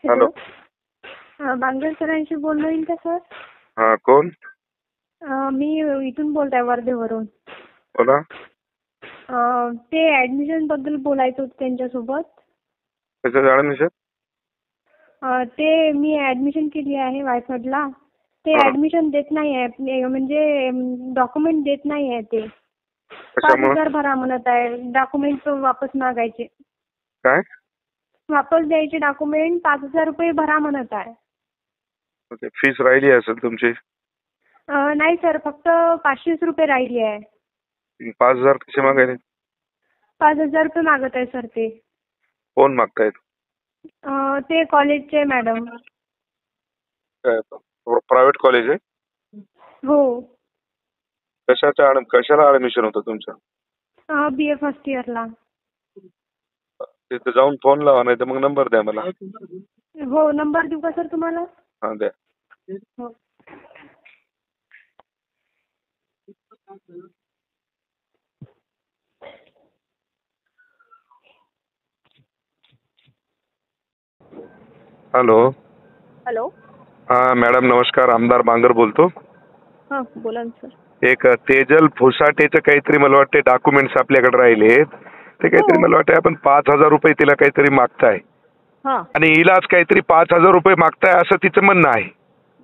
Hello. Bangar सरांशी बोलणं होईल का सर? हा, कोण? मी इथून बोलताय, वर्धेवरून. बोला. ते ऍडमिशन बद्दल बोलायचं होतं त्यांच्यासोबत. कशाचं ऍडमिशन? ते मी ऍडमिशन केली आहे वायफडला. ते ऍडमिशन देत नाही आहे, म्हणजे डॉक्युमेंट देत नाही आहे. ते 5,000 भरा म्हणत आहे. डॉक्युमेंट वापस मागायचे. काय? वापस द्यायचे डॉक्युमेंट 5,000 रुपये भरा म्हणत आहे. फीस राहिली असेल तुमची? नाही सर, फक्त 500 रुपये राहिली आहे. 5,000 कसे मागायले? 5,000 रुपये मागत आहे सर ते. कोण मागतायत? ते कॉलेजचे मॅडम. प्रायव्हेट कॉलेज आहे? हो. कशाला ऍडमिशन होतं तुमचं? BA फर्स्ट इयरला. तिथे जाऊन फोन लावा, नाही तर मग नंबर द्या मला. हो, नंबर देऊ का सर तुम्हाला? हा, द्या. हो. हॅलो. हॅलो. हा मॅडम, नमस्कार. आमदार बांगर बोलतो. हां, बोला ना सर. एक तेजल फुसाटेचं काहीतरी मला वाटते डॉक्युमेंट्स आपल्याकडे राहिलेत. ते काहीतरी मला वाटतं आपण 5,000 रुपये तिला काहीतरी मागताय आणि हिलाच काहीतरी 5,000 रुपये मागताय असं तिचं म्हणणं आहे.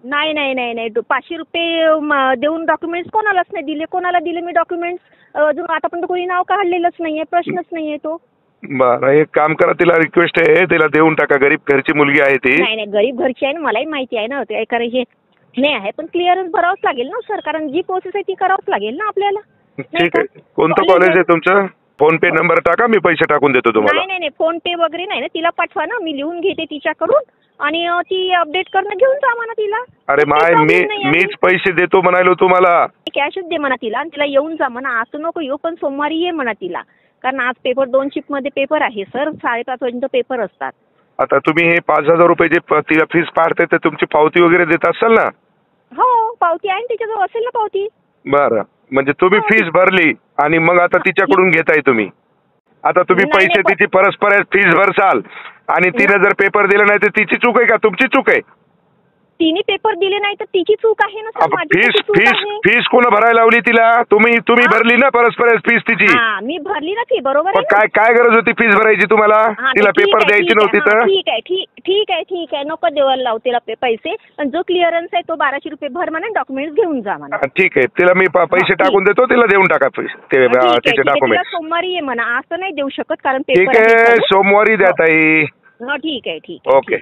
नाही नाही नाही नाही 500 रुपये देऊन डॉक्युमेंट्स कोणालाच नाही दिले. कोणाला दिले मी डॉक्युमेंट्स? अजून आतापर्यंत कोणी नाव काढलेलंच नाहीये. प्रश्नच नाहीये तो. बरं, एक काम करा, तिला रिक्वेस्ट आहे, तिला देऊन टाका. गरीब घरची मुलगी आहे ती. नाही नाही, गरीब घरची आहे ना, मलाही माहिती आहे ना. ते कारण हे नाही आहे, पण क्लिअरन्स भरावंच लागेल ना सर, कारण जी प्रोसेस आहे ती करावंच लागेल ना आपल्याला. ठीक आहे. कोणतं कॉलेज आहे तुमचं? फोन पे नंबर टाका, मी पैसे टाकून देतो तुम्हाला. नाही नाही नाही, फोन पे वगैरे नाही ना. तिला पाठवा ना, मी लिहून घेते तिच्याकडून आणि ती अपडेट करणं घेऊन जा म्हणा तिला. अरे माय, मीच पैसे देतो म्हणालो तुम्हाला. कॅशच दे म्हणा तिला आणि तिला येऊन जा म्हणा. आज नको येऊ, पण सोमवारी ये म्हणा तिला, कारण आज पेपर 2 शिफ्टमध्ये पेपर आहे सर. 5:30 पर्यंत पेपर असतात. आता तुम्ही हे 5,000 रुपये जे तिला फीस पाडते तर तुमची पावती वगैरे देत असाल ना? हो, पावती आहे तिच्याजवळ, असेल ना पावती. बरं, म्हणजे तुम्ही फीस भरली आणि मग आता तिच्याकडून घेताय तुम्ही. आता तुम्ही पैसे तिची परस्पर फीस भरसाल आणि तिने जर पेपर दिला नाही तर तिची चूक आहे का तुमची चूक आहे? तिने पेपर दिले नाही तर तिची चूक आहे ना सर. फीस कोण भरायला लावली तिला? तुम्ही भरली ना परस्पर फीस तिची. मी भरली ना फी, बरोबर आहे. काय गरज होती फीस भरायची तुम्हाला? तिला पेपर द्यायची नव्हती तर? ठीक आहे, नको देवाला लावू तिला पैसे. पण जो क्लिअरन्स आहे तो 1,200 रुपये भर म्हणा, डॉक्युमेंट्स घेऊन जा म्हणा. ठीक आहे, तिला मी पैसे टाकून देतो, तिला देऊन टाका तिचे डॉक्युमेंट. सोमवारी ये म्हणा, आज तर नाही देऊ शकत कारण ठीक आहे, सोमवारी द्या ताई. ठीक आहे. ओके.